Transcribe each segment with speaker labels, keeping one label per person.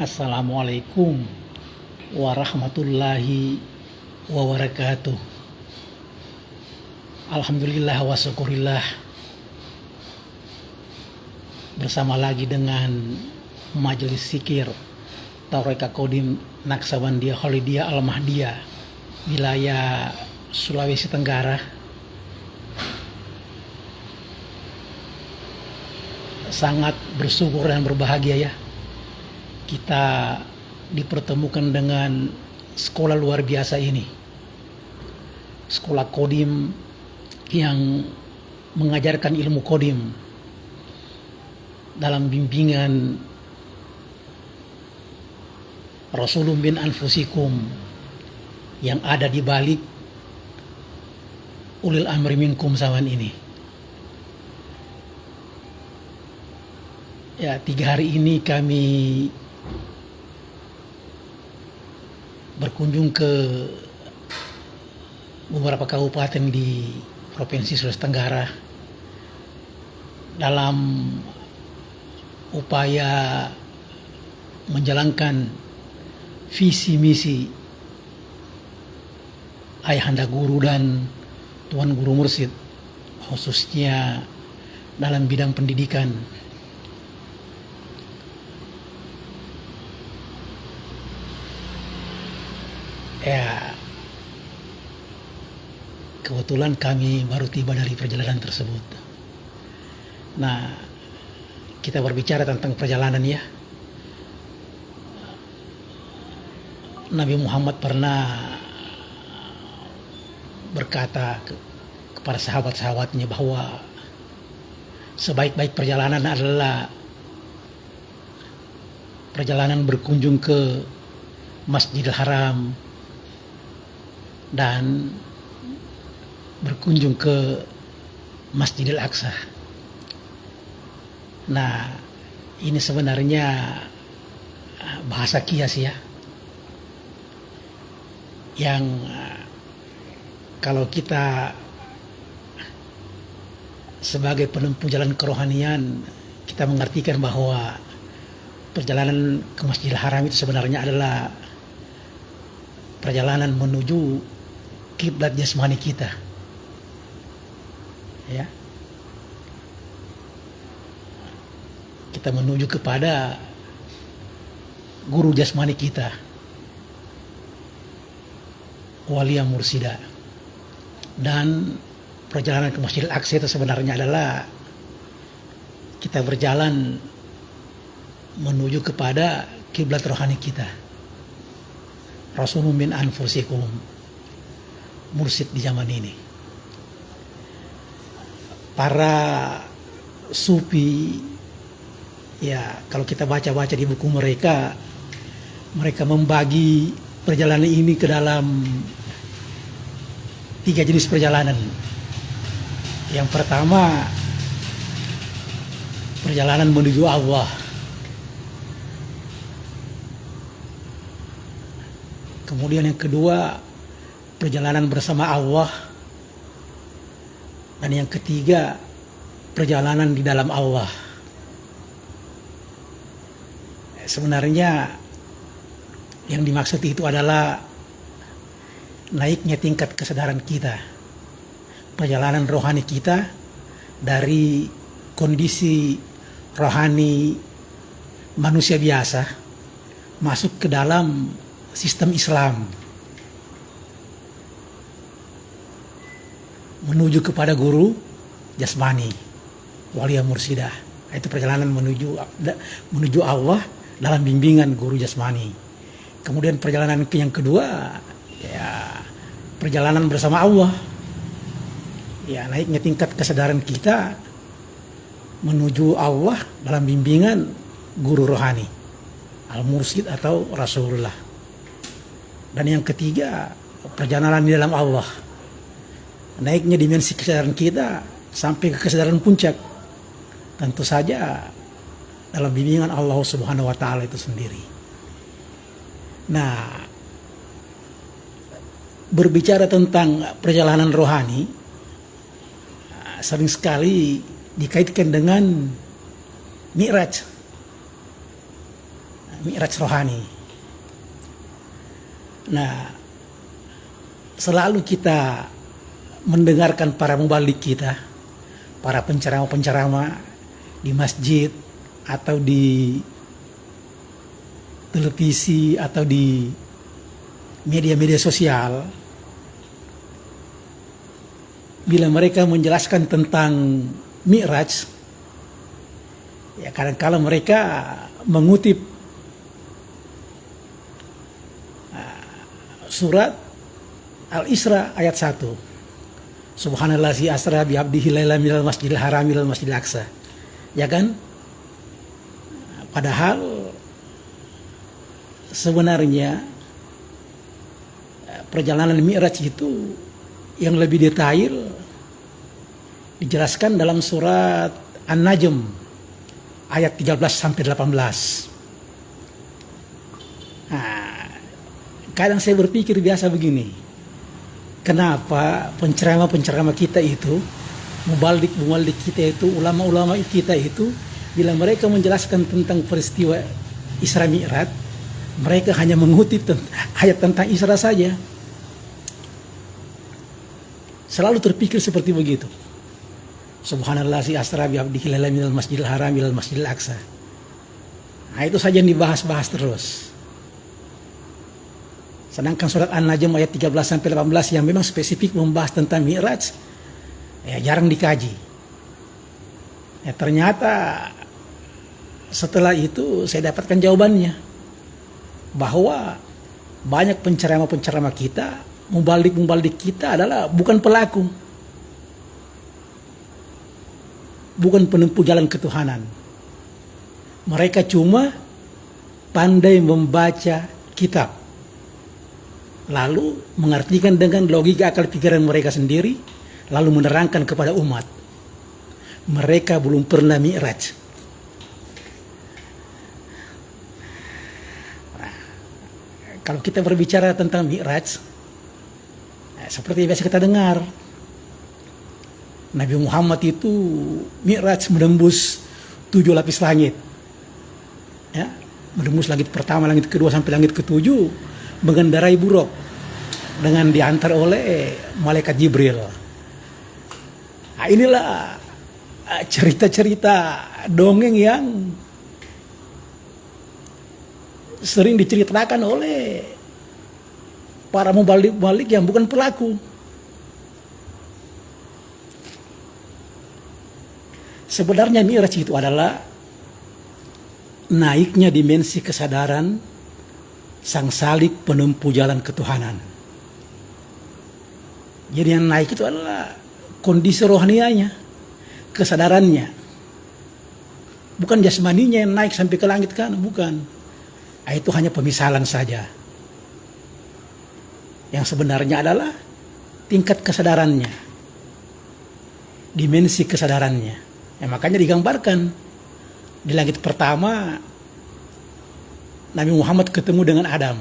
Speaker 1: Assalamualaikum warahmatullahi wabarakatuh. Alhamdulillah wa syukurillah, bersama lagi dengan Majelis Zikir Taureka Kodim Naksabandia Khalidiyah Al-Mahdiyah wilayah Sulawesi Tenggara. Sangat bersyukur dan berbahagia ya, kita dipertemukan dengan sekolah luar biasa ini, sekolah Kodim yang mengajarkan ilmu Kodim dalam bimbingan Rasulun bin Anfusikum yang ada di balik ulil amri minkum zaman ini. Ya, 3 hari ini kami berkunjung ke beberapa kabupaten di Provinsi Sulawesi Tenggara dalam upaya menjalankan visi misi Ayahanda Guru dan Tuan Guru Mursyid, khususnya dalam bidang pendidikan. Ya, kebetulan kami baru tiba dari perjalanan tersebut. Nah, kita berbicara tentang perjalanan ya. Nabi Muhammad pernah berkata kepada sahabat-sahabatnya bahwa sebaik-baik perjalanan adalah perjalanan berkunjung ke Masjidil Haram dan berkunjung ke Masjidil Aqsa. Nah, ini sebenarnya bahasa kias ya, yang kalau kita sebagai penempuh jalan kerohanian, kita mengartikan bahwa perjalanan ke Masjidil Haram itu sebenarnya adalah perjalanan menuju kiblat jasmani kita. Ya. Kita menuju kepada guru jasmani kita, Walia Mursida. Dan perjalanan ke Masjidil Aqsa itu sebenarnya adalah kita berjalan menuju kepada kiblat rohani kita, Rasulun min anfusikum, mursyid di zaman ini. Para sufi ya, kalau kita baca-baca di buku mereka membagi perjalanan ini ke dalam 3 jenis perjalanan. Yang pertama, perjalanan menuju Allah. Kemudian yang kedua, perjalanan bersama Allah. Dan yang ketiga, perjalanan di dalam Allah. Sebenarnya yang dimaksud itu adalah naiknya tingkat kesadaran kita, perjalanan rohani kita dari kondisi rohani manusia biasa masuk ke dalam sistem Islam, menuju kepada guru jasmani, Walia Mursidah. Itu perjalanan menuju Allah dalam bimbingan guru jasmani. Kemudian perjalanan yang kedua ya, perjalanan bersama Allah. Ya, naiknya tingkat kesadaran kita menuju Allah dalam bimbingan guru rohani, Al-Mursyid atau Rasulullah. Dan yang ketiga, perjalanan di dalam Allah, naiknya dimensi kesadaran kita sampai ke kesadaran puncak, tentu saja dalam bimbingan Allah Subhanahu wa Ta'ala itu sendiri. Nah, berbicara tentang perjalanan rohani, sering sekali dikaitkan dengan Mi'raj. Mi'raj rohani. Nah, selalu kita mendengarkan para mubalik kita, para penceramah-penceramah di masjid atau di televisi atau di media-media sosial, bila mereka menjelaskan tentang Mi'raj, ya kadang-kala mereka mengutip surat Al-Isra ayat 1. Subhanallazi asra bi abdihi lailan minal masjidil haram ilal masjidil aqsa. Ya kan? Padahal sebenarnya perjalanan Mi'raj itu yang lebih detail dijelaskan dalam surat An-Najm ayat 13 sampai 18. Nah, kadang saya berpikir biasa begini, kenapa penceramah-penceramah kita itu, mubalik kita itu, ulama-ulama kita itu, bila mereka menjelaskan tentang peristiwa Isra Mi'raj, mereka hanya mengutip ayat tentang Isra saja. Selalu terpikir seperti begitu. Subhanallazi asra bi abdihi lailan minal masjidil haram ilal masjidil aqsa. Nah, itu saja yang dibahas-bahas terus. Sedangkan surat An-Najm ayat 13 sampai 18 yang memang spesifik membahas tentang Mi'raj, ya jarang dikaji. Ya, ternyata setelah itu saya dapatkan jawabannya, bahwa banyak penceramah-penceramah kita, mubalik kita adalah bukan pelaku, bukan penempuh jalan ketuhanan. Mereka cuma pandai membaca kitab, lalu mengartikan dengan logika akal pikiran mereka sendiri, lalu menerangkan kepada umat. Mereka belum pernah Mi'raj. Nah, kalau kita berbicara tentang Mi'raj, seperti biasa kita dengar, Nabi Muhammad itu Mi'raj menembus 7 lapis langit, ya, menembus langit pertama, langit kedua sampai langit ketujuh, mengendarai buruk dengan diantar oleh malaikat Jibril. Nah, inilah cerita-cerita dongeng yang sering diceritakan oleh para mubalik yang bukan pelaku. Sebenarnya Mi'raj itu adalah naiknya dimensi kesadaran sang salik penempuh jalan ketuhanan. Jadi yang naik itu adalah kondisi rohanianya, kesadarannya. Bukan jasmaninya yang naik sampai ke langit kan, bukan. Nah, itu hanya pemisalan saja. Yang sebenarnya adalah tingkat kesadarannya, dimensi kesadarannya. Ya, makanya digambarkan di langit pertama Nabi Muhammad ketemu dengan Adam.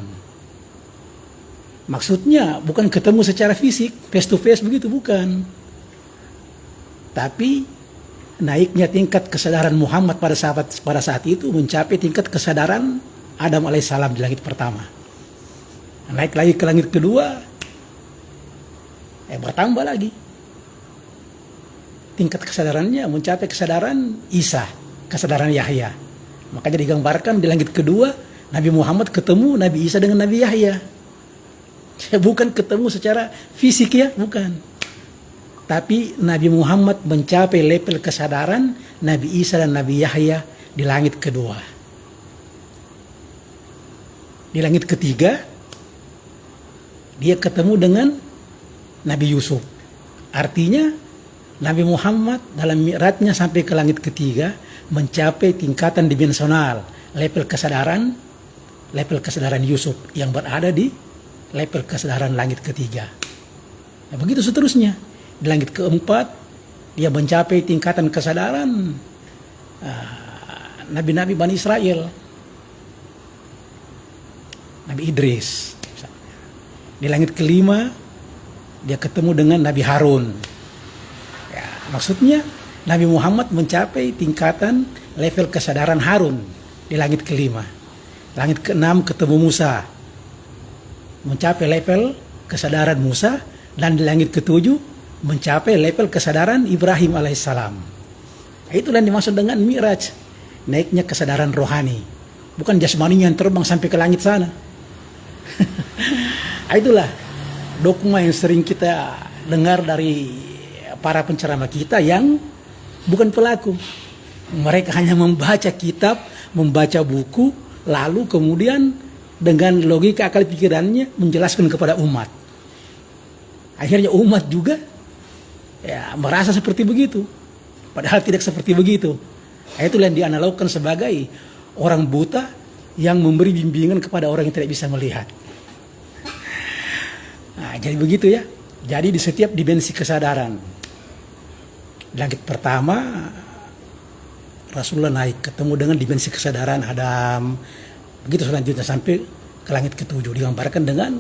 Speaker 1: Maksudnya bukan ketemu secara fisik, face to face begitu, bukan. Tapi naiknya tingkat kesadaran Muhammad pada saat itu mencapai tingkat kesadaran Adam alaihissalam di langit pertama. Naik lagi ke langit kedua, bertambah lagi. Tingkat kesadarannya mencapai kesadaran Isa, kesadaran Yahya. Makanya digambarkan di langit kedua Nabi Muhammad ketemu Nabi Isa dengan Nabi Yahya. Bukan ketemu secara fisik, ya, bukan. Tapi Nabi Muhammad mencapai level kesadaran Nabi Isa dan Nabi Yahya di langit kedua. Di langit ketiga dia ketemu dengan Nabi Yusuf. Artinya Nabi Muhammad dalam mi'rajnya sampai ke langit ketiga mencapai tingkatan dimensional level kesadaran Yusuf yang berada di level kesadaran langit ketiga. Nah, begitu seterusnya. Di langit keempat dia mencapai tingkatan kesadaran nabi-nabi Bani Israel, Nabi Idris. Di langit kelima dia ketemu dengan Nabi Harun. Ya, maksudnya Nabi Muhammad mencapai tingkatan level kesadaran Harun di langit kelima. Langit keenam ketemu Musa, mencapai level kesadaran Musa, dan di langit ketujuh mencapai level kesadaran Ibrahim alaihissalam. Itulah yang dimaksud dengan Mi'raj, naiknya kesadaran rohani, bukan jasmani yang terbang sampai ke langit sana. Itulah dogma yang sering kita dengar dari para penceramah kita yang bukan pelaku. Mereka hanya membaca kitab, membaca buku, lalu kemudian dengan logika akal pikirannya menjelaskan kepada umat. Akhirnya umat juga ya merasa seperti begitu, padahal tidak seperti begitu. Itulah yang dianalogkan sebagai orang buta yang memberi bimbingan kepada orang yang tidak bisa melihat. Nah, jadi begitu ya. Jadi di setiap dimensi kesadaran, langit pertama Rasulullah naik ketemu dengan dimensi kesadaran Adam, begitu selanjutnya sampai ke langit ketujuh, digambarkan dengan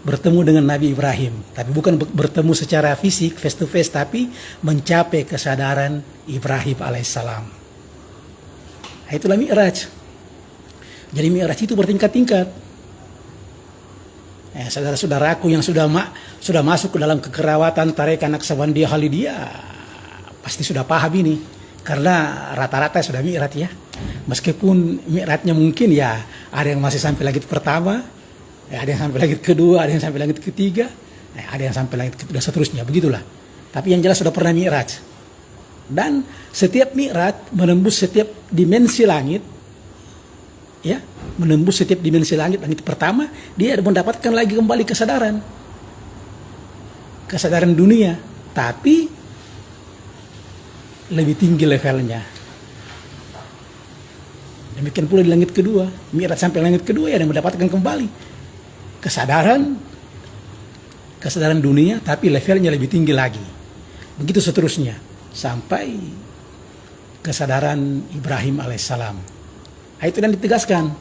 Speaker 1: bertemu dengan Nabi Ibrahim, tapi bukan bertemu secara fisik face to face, tapi mencapai kesadaran Ibrahim alaihissalam. Nah, itulah Mi'raj. Jadi Mi'raj itu bertingkat-tingkat. Saudara-saudaraku yang sudah masuk ke dalam kekerawatan tarekat Naqsabandiyah Khalidiyah pasti sudah paham ini, karena rata-rata sudah Mi'raj ya. Meskipun Mi'rajnya mungkin ya ada yang masih sampai langit pertama, ya, ada yang sampai langit kedua, ada yang sampai langit ketiga, ada yang sampai langit dan seterusnya, begitulah. Tapi yang jelas sudah pernah Mi'raj. Dan setiap Mi'raj menembus setiap dimensi langit, ya, menembus setiap dimensi langit. Langit pertama dia mendapatkan lagi kembali kesadaran dunia, tapi lebih tinggi levelnya. Demikian pula di langit kedua, Mi'raj sampai langit kedua ya, dia mendapatkan kembali kesadaran dunia, tapi levelnya lebih tinggi lagi. Begitu seterusnya sampai kesadaran Ibrahim alaihissalam. Itu yang ditegaskan.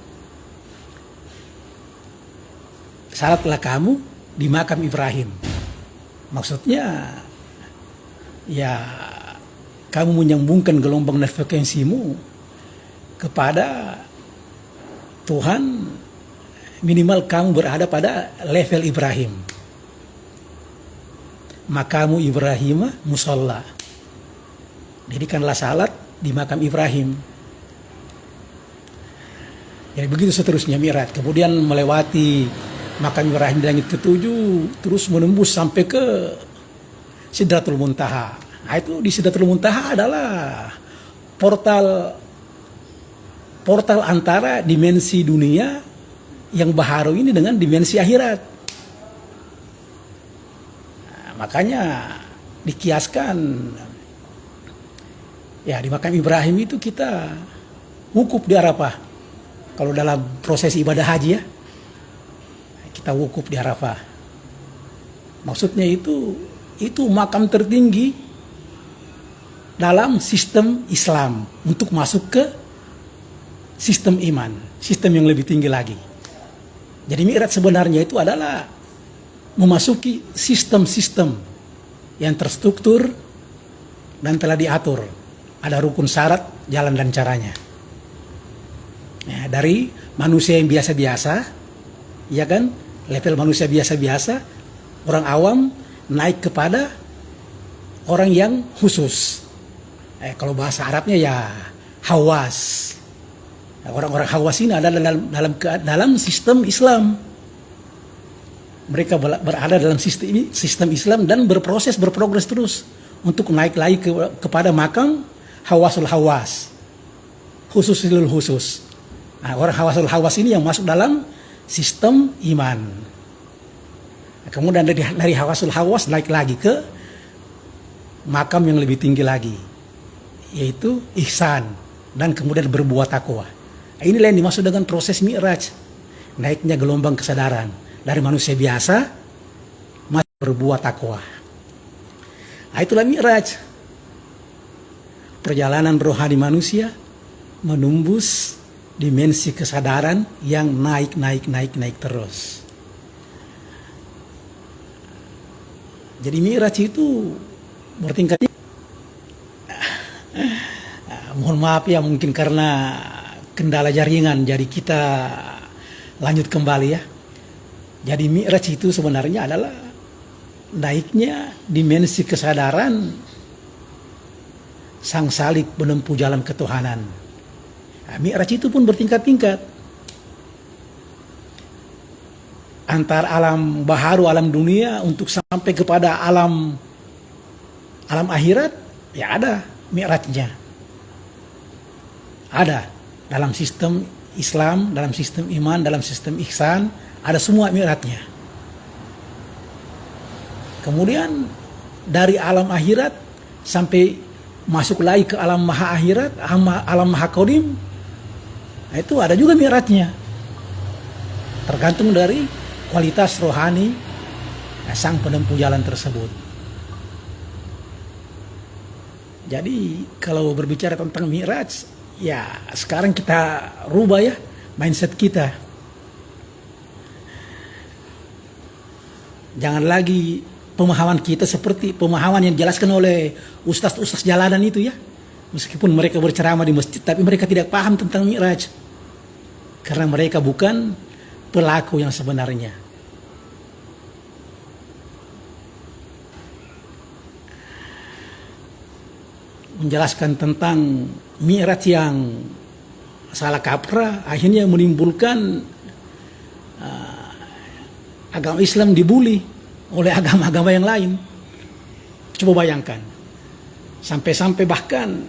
Speaker 1: Salatlah kamu di makam Ibrahim. Maksudnya ya kamu menyambungkan gelombang dan frekuensimu kepada Tuhan, minimal kamu berada pada level Ibrahim. Makamu Ibrahim musalla. Dirikanlah salat di makam Ibrahim. Jadi begitu seterusnya Mi'raj. Kemudian melewati makam Ibrahim di langit ketujuh, terus menembus sampai ke Sidratul Muntaha. Nah, itu di Sidratul Muntaha adalah portal antara dimensi dunia yang baharu ini dengan dimensi akhirat. Nah, makanya dikiaskan ya di makam Ibrahim itu kita wukuf di Arafah. Kalau dalam proses ibadah haji ya, kita wukuf di Arafah. Maksudnya itu makam tertinggi dalam sistem Islam untuk masuk ke sistem iman, sistem yang lebih tinggi lagi. Jadi Mi'raj sebenarnya itu adalah memasuki sistem-sistem yang terstruktur dan telah diatur. Ada rukun syarat, jalan dan caranya. Ya, dari manusia yang biasa-biasa, ya kan, level manusia biasa-biasa, orang awam naik kepada orang yang khusus. Kalau bahasa Arabnya ya hawas. Orang-orang hawas ini adalah dalam sistem Islam. Mereka berada dalam sistem Islam dan berprogres terus untuk naik lagi kepada makam hawasul hawas, khususilul khusus. Nah, orang hawasul hawas ini yang masuk dalam sistem iman. Nah, kemudian dari hawasul hawas naik lagi ke makam yang lebih tinggi lagi, yaitu ihsan, dan kemudian berbuat takwa. Nah, inilah yang dimaksud dengan proses Mi'raj, naiknya gelombang kesadaran dari manusia biasa masuk berbuat takwa. Nah, itulah Mi'raj, perjalanan rohani manusia menembus dimensi kesadaran yang naik terus. Jadi Mi'raj itu bertingkat. Mohon maaf ya, mungkin karena kendala jaringan. Jadi kita lanjut kembali ya. Jadi Mi'raj itu sebenarnya adalah naiknya dimensi kesadaran sang salik menempuh jalan ketuhanan. Nah, Mi'raj itu pun bertingkat-tingkat. Antara alam baharu, alam dunia untuk sampai kepada alam akhirat, ya ada Mi'rajnya. Ada dalam sistem Islam, dalam sistem iman, dalam sistem ihsan, ada semua Mi'rajnya. Kemudian dari alam akhirat sampai masuk lagi ke alam maha akhirat, alam maha qadim, nah itu ada juga Mi'rajnya. Tergantung dari kualitas rohani sang penempuh jalan tersebut. Jadi kalau berbicara tentang Mi'raj, ya sekarang kita rubah ya mindset kita. Jangan lagi pemahaman kita seperti pemahaman yang dijelaskan oleh ustaz-ustaz jalanan itu ya. Meskipun mereka berceramah di masjid, tapi mereka tidak paham tentang Mi'raj. Karena mereka bukan pelaku yang sebenarnya. Menjelaskan tentang Mi'raj yang salah kaprah, akhirnya menimbulkan agama Islam dibully oleh agama-agama yang lain. Coba bayangkan. Sampai-sampai bahkan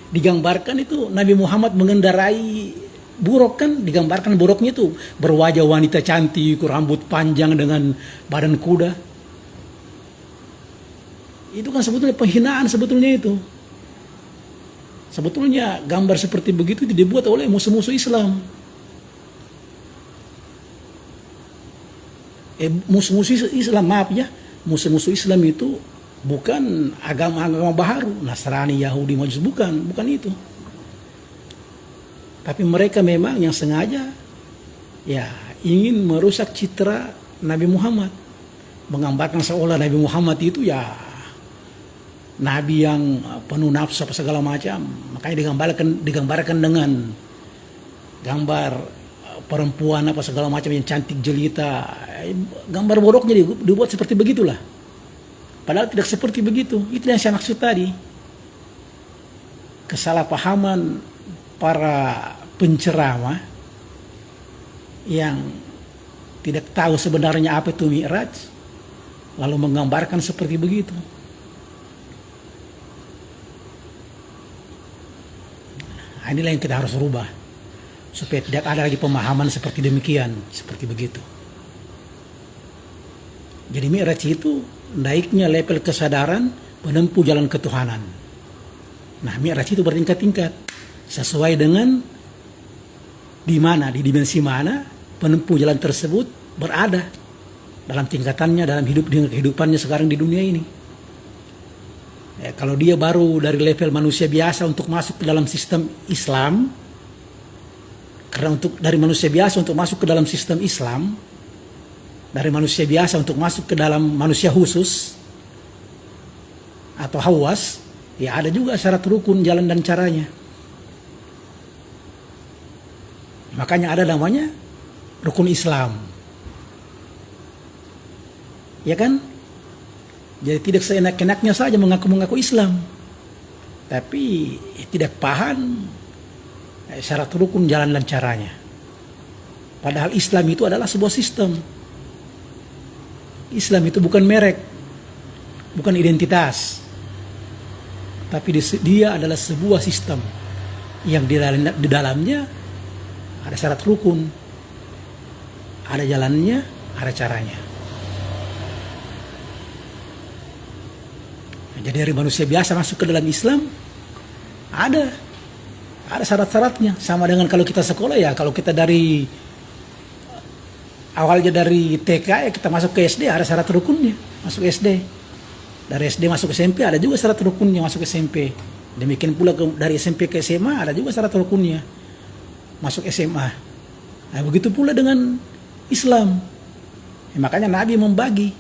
Speaker 1: digambarkan itu Nabi Muhammad mengendarai buruk kan, digambarkan buruknya itu berwajah wanita cantik, rambut panjang dengan badan kuda. Itu kan sebetulnya penghinaan sebetulnya itu. Sebetulnya gambar seperti begitu dibuat oleh musuh-musuh Islam. Musuh-musuh Islam, maaf ya, musuh-musuh Islam itu bukan agama-agama baharu, Nasrani, Yahudi, Majus, bukan itu. Tapi mereka memang yang sengaja ya ingin merusak citra Nabi Muhammad, menggambarkan seolah Nabi Muhammad itu ya Nabi yang penuh nafsu apa segala macam. Makanya digambarkan dengan gambar perempuan apa segala macam yang cantik jelita. Gambar bodohnya dibuat seperti begitulah. Padahal tidak seperti begitu. Itu yang saya maksud tadi. Kesalahpahaman para penceramah yang tidak tahu sebenarnya apa itu Mi'raj, lalu menggambarkan seperti begitu. Nah, inilah yang kita harus rubah supaya tidak ada lagi pemahaman seperti demikian, seperti begitu. Jadi Mi'raj itu naiknya level kesadaran menempuh jalan ketuhanan. Nah, Mi'raj itu bertingkat-tingkat sesuai dengan di mana, di dimensi mana penempuh jalan tersebut berada dalam tingkatannya, dalam kehidupannya sekarang di dunia ini. Ya, kalau dia baru dari level manusia biasa untuk masuk ke dalam sistem Islam, karena dari manusia biasa untuk masuk ke dalam sistem Islam, dari manusia biasa untuk masuk ke dalam manusia khusus atau hawas, ya ada juga syarat rukun jalan dan caranya. Makanya ada namanya rukun Islam. Ya kan? Jadi tidak seenak-enaknya saja mengaku-mengaku Islam, tapi tidak paham syarat rukun jalan dan caranya. Padahal Islam itu adalah sebuah sistem. Islam itu bukan merek, bukan identitas, tapi dia adalah sebuah sistem yang di dalamnya ada syarat rukun, ada jalannya, ada caranya. Jadi dari manusia biasa masuk ke dalam Islam ada syarat-syaratnya. Sama dengan kalau kita sekolah ya, kalau kita dari awalnya dari TK ya kita masuk ke SD ada syarat rukunnya, masuk SD. Dari SD masuk SMP ada juga syarat rukunnya masuk SMP. Demikian pula dari SMP ke SMA ada juga syarat rukunnya masuk SMA. Nah, begitu pula dengan Islam. Ya, makanya Nabi membagi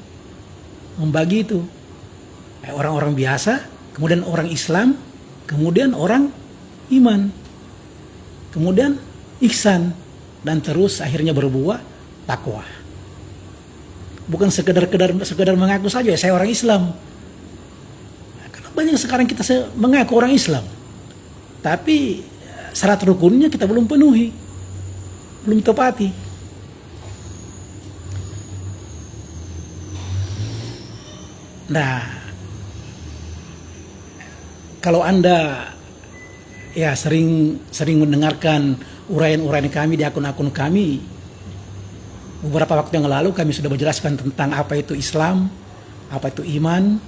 Speaker 1: itu. Orang-orang biasa, kemudian orang Islam, kemudian orang iman. kemudian ihsan, dan terus akhirnya berbuah takwa. Bukan sekedar mengaku saja saya orang Islam. Karena banyak sekarang kita mengaku orang Islam, tapi syarat rukunnya kita belum penuhi, belum tepati. Nah, kalau Anda ya sering mendengarkan uraian-uraian kami di akun-akun kami, beberapa waktu yang lalu kami sudah menjelaskan tentang apa itu Islam, apa itu iman,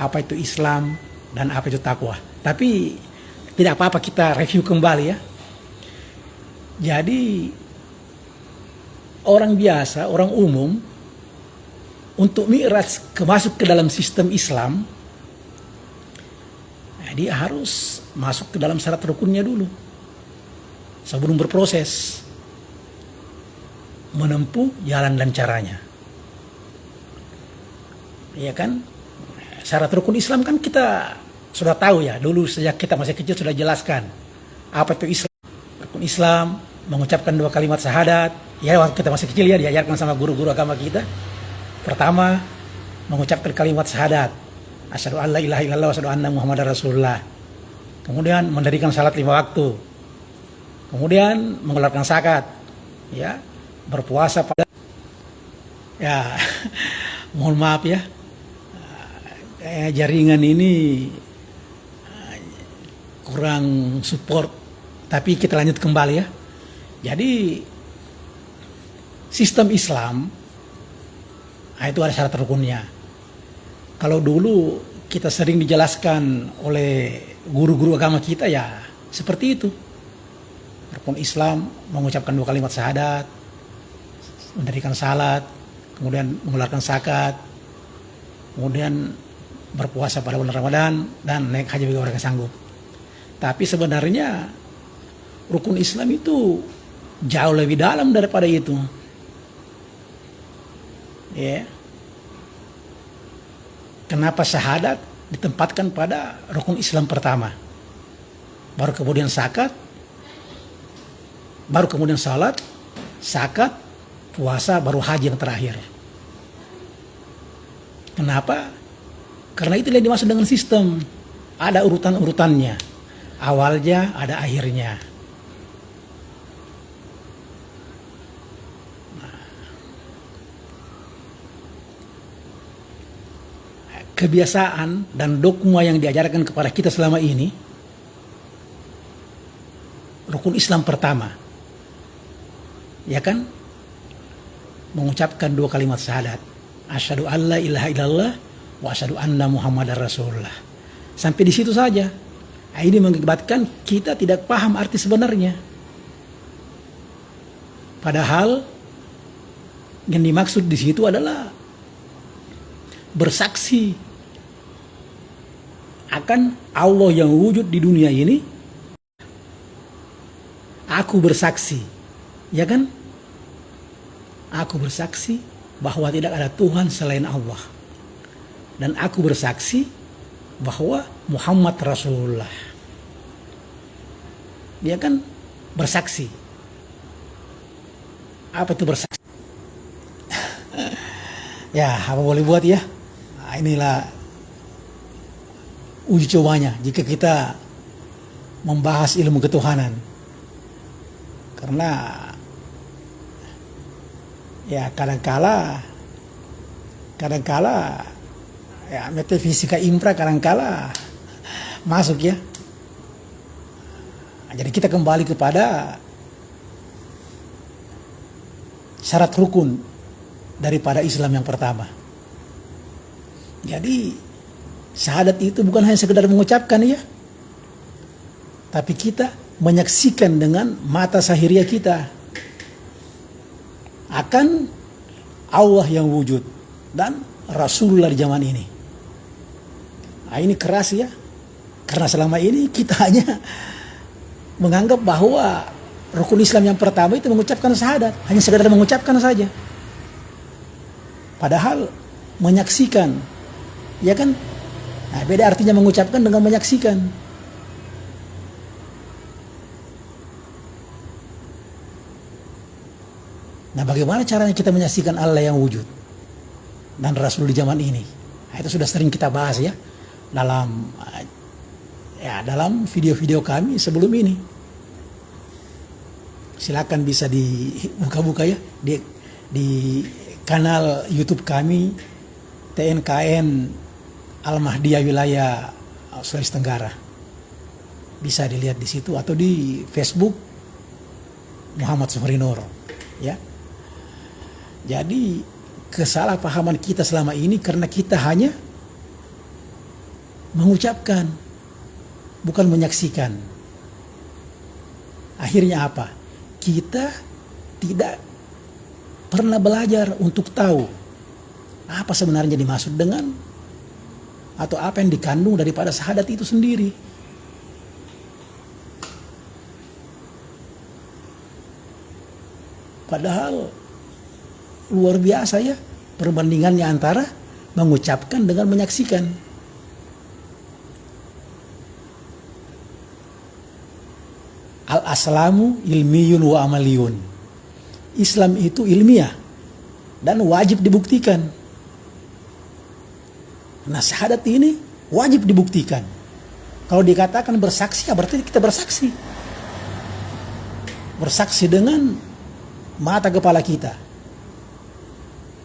Speaker 1: apa itu Islam, dan apa itu takwa. Tapi tidak apa-apa kita review kembali ya. Jadi orang biasa, orang umum, untuk mi'raj masuk ke dalam sistem Islam, dia harus masuk ke dalam syarat rukunnya dulu sebelum berproses menempuh jalan dan caranya. Iya kan? Syarat rukun Islam kan kita sudah tahu ya, dulu sejak kita masih kecil sudah jelaskan apa itu Islam. Rukun Islam mengucapkan 2 kalimat syahadat. Ya waktu kita masih kecil ya diajarkan sama guru-guru agama kita. Pertama, mengucapkan kalimat syahadat, asyhadu an la ilaha illallah wa asyhadu anna muhammadar rasulullah. Kemudian mendirikan salat 5 waktu. Kemudian mengeluarkan zakat. Ya, berpuasa pada ya mohon maaf ya. Jaringan ini kurang support, tapi kita lanjut kembali ya. Jadi sistem Islam itu ada syarat rukunnya. Kalau dulu kita sering dijelaskan oleh guru-guru agama kita ya seperti itu. Rukun Islam mengucapkan 2 kalimat syahadat, mendirikan salat, kemudian mengeluarkan zakat, kemudian berpuasa pada bulan Ramadan, dan naik haji bagi orang yang sanggup. Tapi sebenarnya rukun Islam itu jauh lebih dalam daripada itu. Ya. Kenapa syahadat ditempatkan pada rukun Islam pertama? Baru kemudian zakat, baru kemudian salat, zakat, puasa, baru haji yang terakhir. Kenapa? Karena itu yang dimaksud dengan sistem. Ada urutan-urutannya. Awalnya, ada akhirnya. Kebiasaan dan dogma yang diajarkan kepada kita selama ini, rukun Islam pertama, ya kan? Mengucapkan 2 kalimat syahadat, asyhadu an la ilaha illallah wa asyhadu anna muhammadar rasulullah. Sampai di situ saja. Ini mengakibatkan kita tidak paham arti sebenarnya. Padahal yang dimaksud di situ adalah bersaksi akan Allah yang wujud di dunia ini. Aku bersaksi, ya kan? Aku bersaksi bahwa tidak ada Tuhan selain Allah. Dan aku bersaksi bahwa Muhammad Rasulullah. Dia kan bersaksi. Apa itu bersaksi? Ya, apa boleh buat ya? Nah, inilah uji cobanya jika kita membahas ilmu ketuhanan. Karena ya kadangkala ya metafisika infra kadangkala masuk ya. Jadi kita kembali kepada syarat rukun daripada Islam yang pertama. Jadi syahadat itu bukan hanya sekedar mengucapkan ya, tapi kita menyaksikan dengan mata zahiriah kita akan Allah yang wujud dan Rasulullah di zaman ini. Nah, ini keras ya, karena selama ini kita hanya menganggap bahwa rukun Islam yang pertama itu mengucapkan syahadat, hanya sekedar mengucapkan saja. Padahal menyaksikan, ya kan? Nah, beda artinya mengucapkan dengan menyaksikan. Nah, bagaimana caranya kita menyaksikan Allah yang wujud dan Rasul di zaman ini? Nah, itu sudah sering kita bahas ya dalam video-video kami sebelum ini. Silakan bisa dibuka-buka ya di kanal YouTube kami TNKN Al-Mahdiyah Wilayah Sulawesi Tenggara. Bisa dilihat di situ atau di Facebook Muhammad Sumarinoro ya. Jadi kesalahpahaman kita selama ini karena kita hanya mengucapkan, bukan menyaksikan. Akhirnya apa? Kita tidak pernah belajar untuk tahu apa sebenarnya dimaksud dengan atau apa yang dikandung daripada syahadat itu sendiri. Padahal luar biasa ya perbandingannya antara mengucapkan dengan menyaksikan. Al-aslamu ilmiyun wa amaliyun. Islam itu ilmiah dan wajib dibuktikan. Nah, syahadat ini wajib dibuktikan. Kalau dikatakan bersaksi, ya berarti kita bersaksi. Bersaksi dengan mata kepala kita.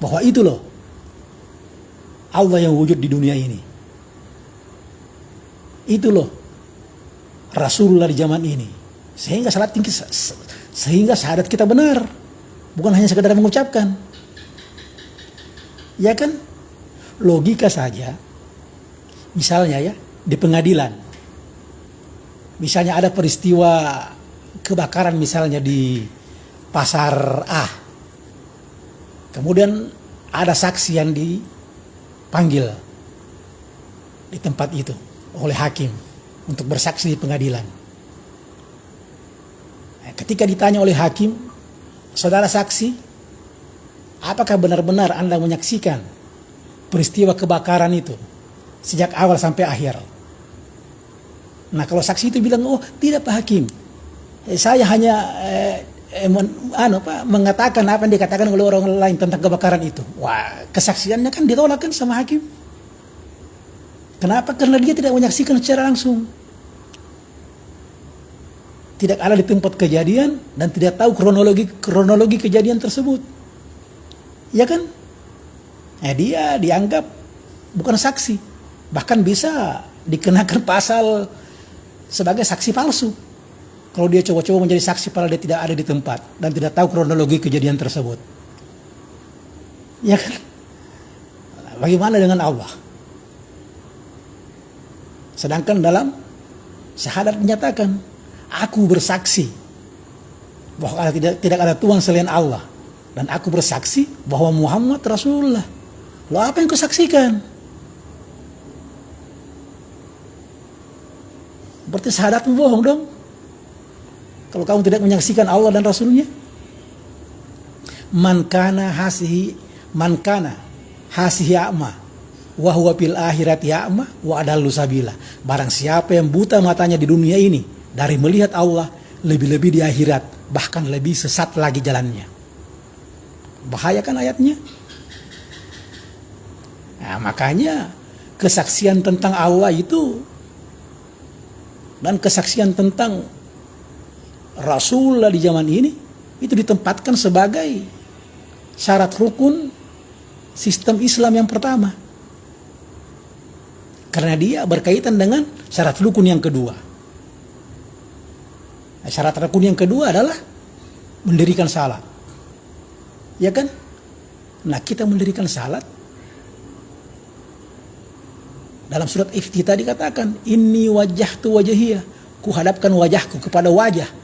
Speaker 1: Bahwa itu loh Allah yang wujud di dunia ini. Itu loh Rasulullah di zaman ini. Sehingga syahadat kita benar. Bukan hanya sekedar mengucapkan. Ya kan? Logika saja. Misalnya ya, di pengadilan. Misalnya ada peristiwa kebakaran misalnya di pasar A. Kemudian ada saksi yang dipanggil di tempat itu oleh hakim untuk bersaksi di pengadilan. Ketika ditanya oleh hakim, saudara saksi, apakah benar-benar Anda menyaksikan peristiwa kebakaran itu sejak awal sampai akhir? Nah, kalau saksi itu bilang, oh tidak Pak Hakim, saya hanya mengatakan apa yang dikatakan oleh orang lain tentang kebakaran itu. Wah, kesaksiannya kan ditolak kan sama hakim. Kenapa? Karena dia tidak menyaksikan secara langsung. Tidak ada di tempat kejadian dan tidak tahu kronologi kejadian tersebut. Ya kan? Dia dianggap bukan saksi. Bahkan bisa dikenakan pasal sebagai saksi palsu. Kalau dia coba-coba menjadi saksi padahal dia tidak ada di tempat dan tidak tahu kronologi kejadian tersebut. Ya kan? Bagaimana dengan Allah? Sedangkan dalam syahadat menyatakan, aku bersaksi bahwa tidak ada Tuhan selain Allah. Dan aku bersaksi bahwa Muhammad Rasulullah. Lalu apa yang kau saksikan? Berarti syahadatmu bohong dong. Kalau kamu tidak menyaksikan Allah dan Rasulnya. Man kana hasihi a'ma wa huwa fil akhirati a'ma wa adallu sabila. Barang siapa yang buta matanya di dunia ini dari melihat Allah, lebih-lebih di akhirat, bahkan lebih sesat lagi jalannya. Bahaya kan ayatnya? Nah, makanya kesaksian tentang Allah itu dan kesaksian tentang Rasulullah di zaman ini itu ditempatkan sebagai syarat rukun sistem Islam yang pertama. Karena dia berkaitan dengan syarat rukun yang kedua. Syarat rukun yang kedua adalah mendirikan salat. Ya kan? Nah, kita mendirikan salat. Dalam surat Iftitah dikatakan, inni wajjahtu wajhiyya, ku hadapkan wajahku kepada wajah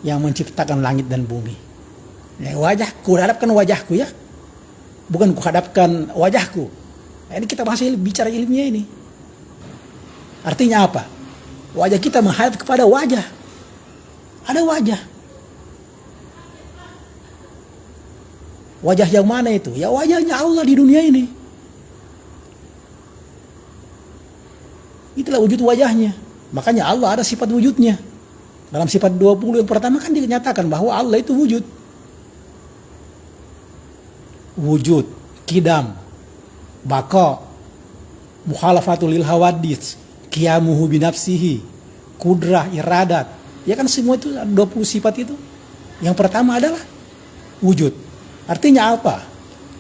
Speaker 1: yang menciptakan langit dan bumi. Ya, ku hadapkan wajahku ya. Bukan ku hadapkan wajahku. Nah, ini kita bahas bicara ilmiah ini. Artinya apa? Wajah kita menghadap kepada wajah. Ada wajah. Wajah yang mana itu? Ya wajahnya Allah di dunia ini. Itulah wujud wajahnya. Makanya Allah ada sifat wujudnya. Dalam sifat 20 yang pertama kan dinyatakan bahwa Allah itu wujud. wujud, kidam, baka, mukhalafatul lil hawadits, qiyamuhu binafsihi, kudrah, iradat. Ya kan semua itu 20 sifat itu. Yang pertama adalah wujud. Artinya apa?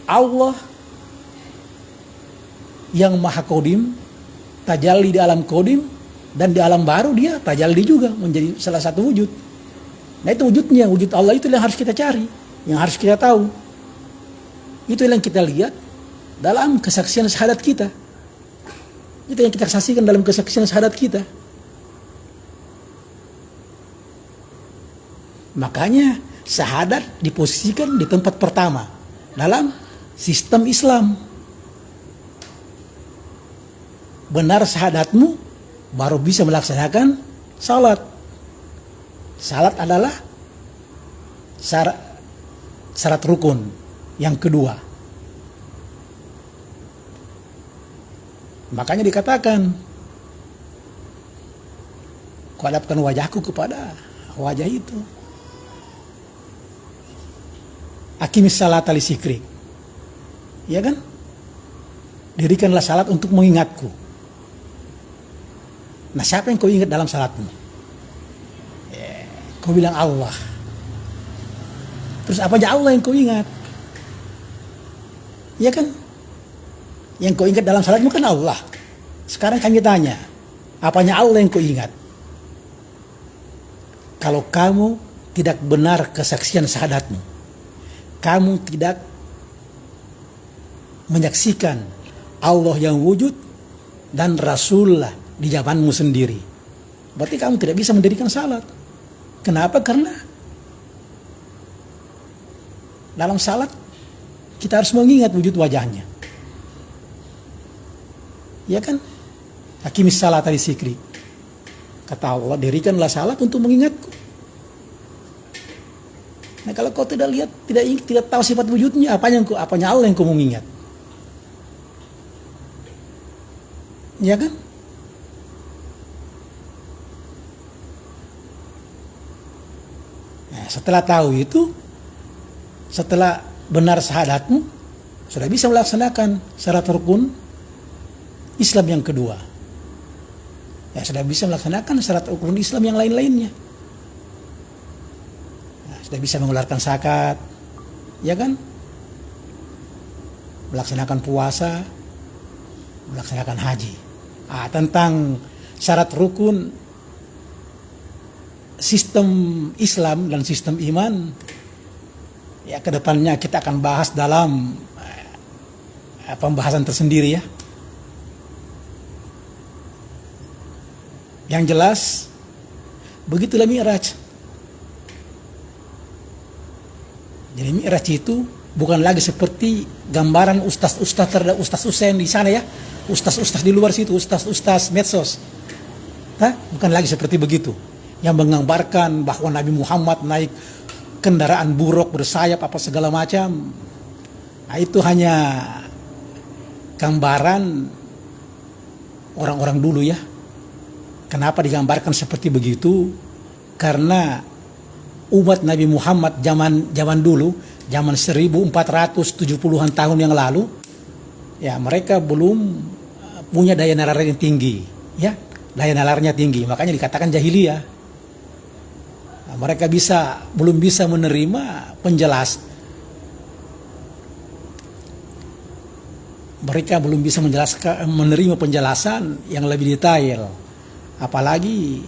Speaker 1: Allah yang maha kodim, tajalli di alam kodim, dan di alam baru dia tajalli juga menjadi salah satu wujud. Nah itu wujudnya, wujud Allah itu yang harus kita cari, yang harus kita tahu. Itu yang kita lihat dalam kesaksian syahadat kita. Itu yang kita saksikan dalam kesaksian syahadat kita. Makanya syahadat diposisikan di tempat pertama dalam sistem Islam. Benar syahadatmu baru bisa melaksanakan salat. Salat adalah syarat rukun yang kedua. Makanya dikatakan, kuhadapkan wajahku kepada wajah itu. Aqimis salata li zikri. Ya kan? Dirikanlah salat untuk mengingatku. Nah, siapa yang kau ingat dalam salatmu? Kau bilang Allah. Terus apa aja Allah yang kau ingat? Ya kan? Yang kau ingat dalam salatmu kan Allah. Sekarang kami tanya, apanya Allah yang kau ingat? Kalau kamu tidak benar kesaksian syahadatmu, kamu tidak menyaksikan Allah yang wujud dan Rasulullah di zamanmu sendiri, berarti kamu tidak bisa mendirikan salat. Kenapa? Karena dalam salat kita harus mengingat wujud wajahnya. Ya kan? Aqimis salata li zikri. Kata Allah, dirikanlah salat untuk mengingatku. Nah, kalau kau tidak lihat, tidak tahu sifat wujudnya, apanya Allah yang kau mengingat? Ya kan? Nah, setelah tahu itu, setelah benar syahadatmu, sudah bisa melaksanakan syarat rukun Islam yang kedua. Ya, sudah bisa melaksanakan syarat rukun Islam yang lain-lainnya. Nah, sudah bisa mengeluarkan zakat, ya kan? Melaksanakan puasa, melaksanakan haji. Tentang syarat rukun sistem Islam dan sistem iman, ya kedepannya kita akan bahas dalam pembahasan tersendiri ya. Yang jelas, begitulah Mi'raj. Jadi Mi'raj itu bukan lagi seperti gambaran ustaz-ustaz terhadap ustaz Husain di sana ya. Ustaz-ustaz di luar situ, ustaz-ustaz medsos. Bukan lagi seperti begitu. Yang menggambarkan bahwa Nabi Muhammad naik kendaraan buruk bersayap apa segala macam. Nah, itu hanya gambaran orang-orang dulu ya. Kenapa digambarkan seperti begitu? Karena umat Nabi Muhammad zaman dulu, zaman 1470-an tahun yang lalu, ya mereka belum punya daya nalar yang tinggi, ya daya nalarnya tinggi, makanya dikatakan jahiliyah. Nah, mereka belum bisa menerima mereka belum bisa menerima penjelasan yang lebih detail. Apalagi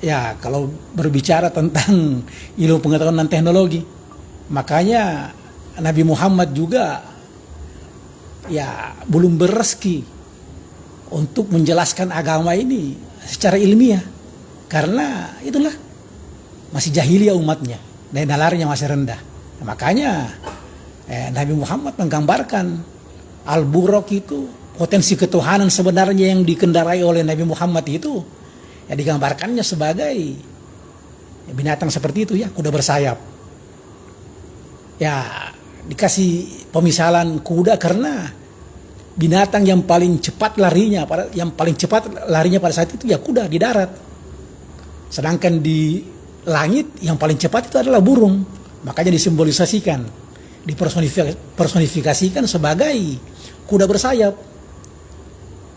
Speaker 1: ya kalau berbicara tentang ilmu pengetahuan dan teknologi. Makanya Nabi Muhammad juga ya belum berrezeki untuk menjelaskan agama ini secara ilmiah. Karena itulah masih jahiliyah umatnya, daya nalarnya masih rendah. Nah, makanya Nabi Muhammad menggambarkan Al-Buraq itu potensi ketuhanan sebenarnya yang dikendarai oleh Nabi Muhammad itu ya digambarkannya sebagai binatang seperti itu ya, kuda bersayap. Ya dikasih pemisalan kuda karena binatang yang paling cepat larinya pada saat itu ya kuda di darat. Sedangkan di langit yang paling cepat itu adalah burung. Makanya disimbolisasikan dipersonifikasikan sebagai kuda bersayap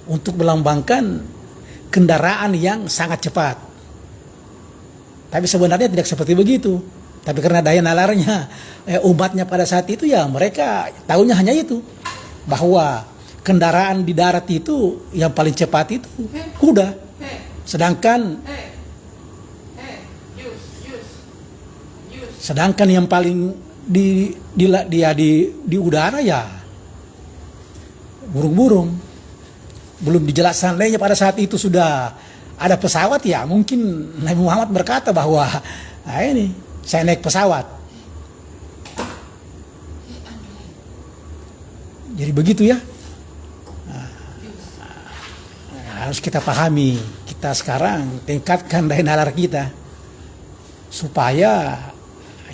Speaker 1: untuk melambangkan kendaraan yang sangat cepat. Tapi sebenarnya tidak seperti begitu. Tapi karena daya nalarnya umatnya pada saat itu, ya mereka tahunya hanya itu, bahwa kendaraan di darat itu yang paling cepat itu kuda, sedangkan yang paling di udara ya burung-burung. Belum dijelaskan lainnya pada saat itu sudah ada pesawat, ya mungkin Nabi Muhammad berkata bahwa ini saya naik pesawat. Jadi begitu ya. Harus kita pahami, kita sekarang tingkatkan daya nalar kita supaya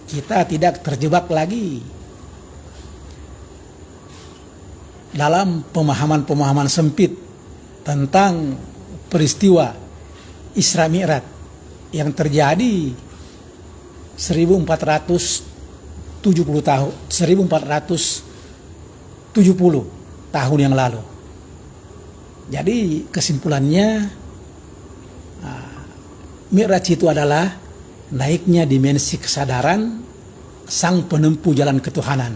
Speaker 1: kita tidak terjebak lagi dalam pemahaman-pemahaman sempit tentang peristiwa Isra Mi'raj yang terjadi 1470 tahun yang lalu. Jadi kesimpulannya, Mi'raj itu adalah naiknya dimensi kesadaran sang penempuh jalan ketuhanan.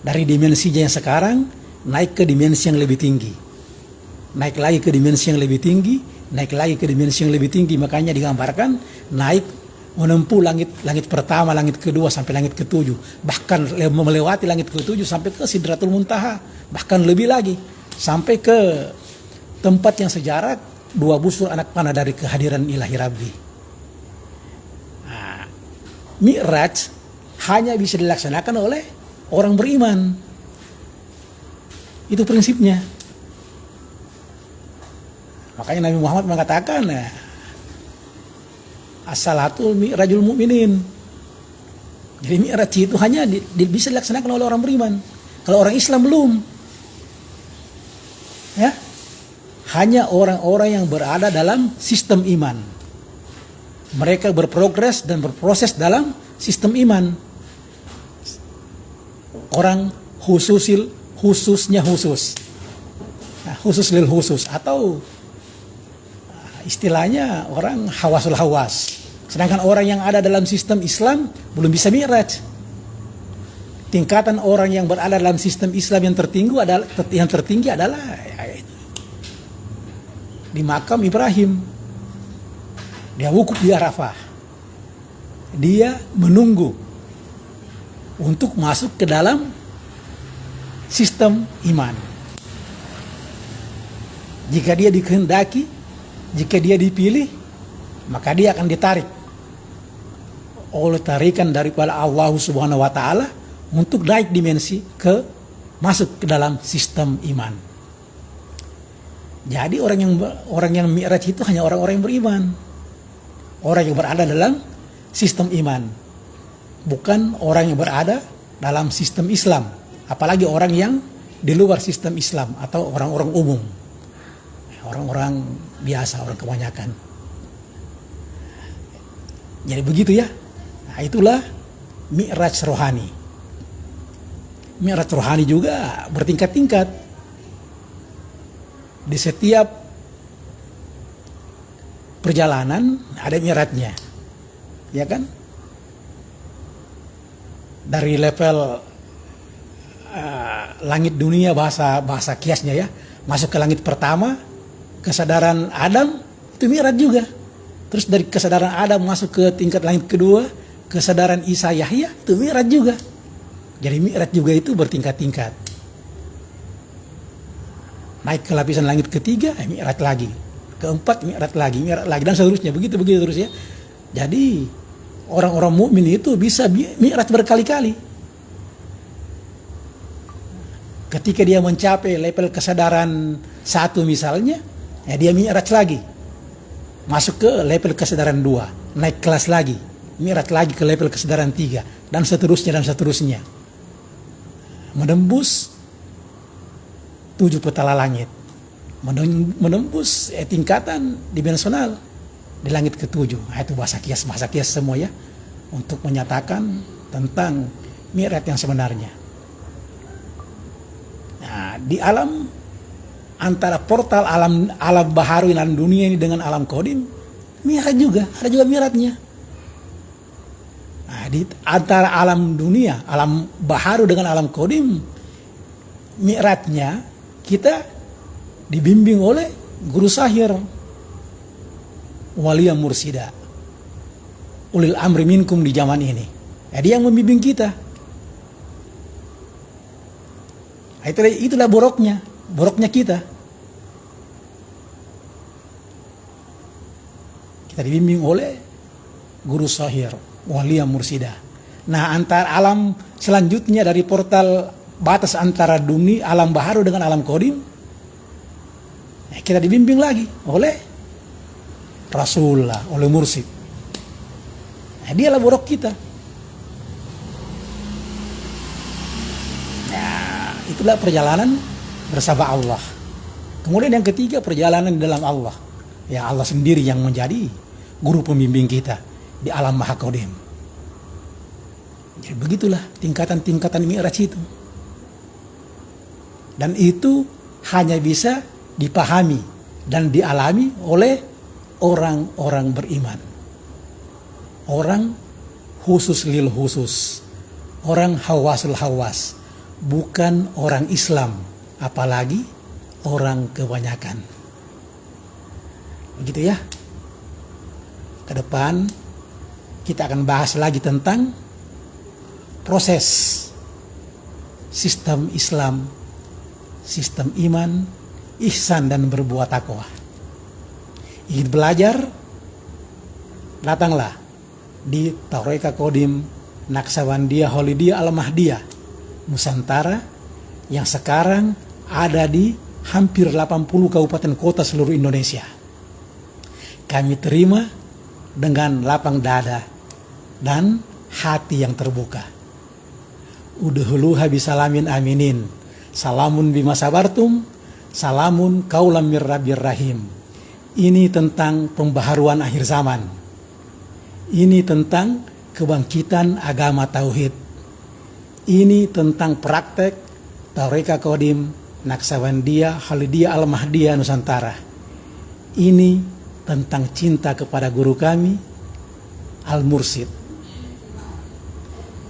Speaker 1: Dari dimensinya yang sekarang naik ke dimensi yang lebih tinggi, naik lagi ke dimensi yang lebih tinggi, naik lagi ke dimensi yang lebih tinggi. Makanya digambarkan naik menempuh langit pertama, langit kedua sampai langit ketujuh, bahkan melewati langit ketujuh sampai ke Sidratul Muntaha, bahkan lebih lagi sampai ke tempat yang sejarak 2 busur anak panah dari kehadiran Ilahi Rabbi. Mi'raj hanya bisa dilaksanakan oleh orang beriman. Itu prinsipnya. Makanya Nabi Muhammad mengatakan, as-salatul mi'rajul mu'minin. Jadi mi'raj itu hanya bisa dilaksanakan oleh orang beriman. Kalau orang Islam belum. Ya. Hanya orang-orang yang berada dalam sistem iman. Mereka berprogres dan berproses dalam sistem iman. Orang khususnya khusus. Nah, khusus lil khusus, atau istilahnya orang hawasul hawas. Sedangkan orang yang ada dalam sistem Islam belum bisa mi'raj. Tingkatan orang yang berada dalam sistem Islam yang tertinggi adalah di makam Ibrahim. Dia wukuf di Arafah. Dia menunggu untuk masuk ke dalam sistem iman. Jika dia dikehendaki, jika dia dipilih, maka dia akan ditarik oleh tarikan daripada Allah Subhanahu wa taala untuk naik dimensi masuk ke dalam sistem iman. Jadi orang yang mi'raj itu hanya orang-orang yang beriman. Orang yang berada dalam sistem iman. Bukan orang yang berada dalam sistem Islam. Apalagi orang yang di luar sistem Islam atau orang-orang umum. Orang-orang biasa, orang kebanyakan. Jadi begitu ya. Nah, itulah mi'raj rohani. Mi'raj rohani juga bertingkat-tingkat. Di setiap perjalanan ada mi'rajnya. Ya kan? Dari level langit dunia, bahasa kiasnya ya, masuk ke langit pertama, kesadaran Adam itu mi'raj juga. Terus dari kesadaran Adam masuk ke tingkat langit kedua, kesadaran Isa Yahya itu mi'raj juga. Jadi mi'raj juga itu bertingkat-tingkat. Naik ke lapisan langit ketiga, mi'raj lagi. Keempat, mi'raj lagi, dan seterusnya. Begitu terus ya. Jadi orang-orang mukmin itu bisa mi'raj berkali-kali. Ketika dia mencapai level kesadaran 1 misalnya, ya dia mi'raj lagi. Masuk ke level kesadaran 2, naik kelas lagi, mi'raj lagi ke level kesadaran 3, dan seterusnya. Menembus 7 petala langit, menembus tingkatan dimensional di langit ke-7. Nah, itu bahasa kias semua ya, untuk menyatakan tentang Mi'raj yang sebenarnya. Nah, di alam antara portal alam baharu alam dunia ini dengan alam qadim, Mi'raj juga, ada juga Mi'rajnya. Nah, di antara alam dunia, alam baharu dengan alam qadim, Mi'rajnya kita dibimbing oleh guru sahir, walia mursida, ulil amri minkum di zaman ini. Jadi yang membimbing kita. Itulah boroknya kita. Kita dibimbing oleh guru sahir, walia mursida. Nah, antara alam selanjutnya dari portal batas antara dunia alam baharu dengan alam qadim, kita dibimbing lagi oleh Rasulullah, oleh mursyid. Nah, dialah borok kita. Nah, itulah perjalanan bersama Allah. Kemudian yang ketiga, perjalanan di dalam Allah. Ya, Allah sendiri yang menjadi guru pembimbing kita di alam maha qadim. Jadi begitulah tingkatan-tingkatan Mi'raj itu. Dan itu hanya bisa dipahami dan dialami oleh orang-orang beriman. Orang khusus lil khusus, orang hawasul hawas, bukan orang Islam, apalagi orang kebanyakan. Begitu ya. Ke depan kita akan bahas lagi tentang proses sistem Islam, sistem iman, ihsan dan berbuat takwa. Ingin belajar? Datanglah di Tarekat Qadim Naqsabandiyah Khalidiyah Al-Mahdiyah Nusantara yang sekarang ada di hampir 80 kabupaten kota seluruh Indonesia. Kami terima dengan lapang dada dan hati yang terbuka. Udhuluha bisalamin aminin. Salamun bima sabartum. Salamun kaulam mir rabbir rahim. Ini tentang pembaharuan akhir zaman. Ini tentang kebangkitan agama tauhid. Ini tentang praktek Tarekat Qadim Naqsabandiyah Khalidiyah Al-Mahdiyah Nusantara. Ini tentang cinta kepada guru kami Al-Mursyid.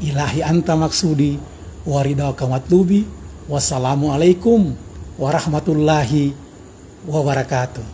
Speaker 1: Ilahi anta maksudi waridaka matlubi. Wassalamualaikum warahmatullahi wabarakatuh.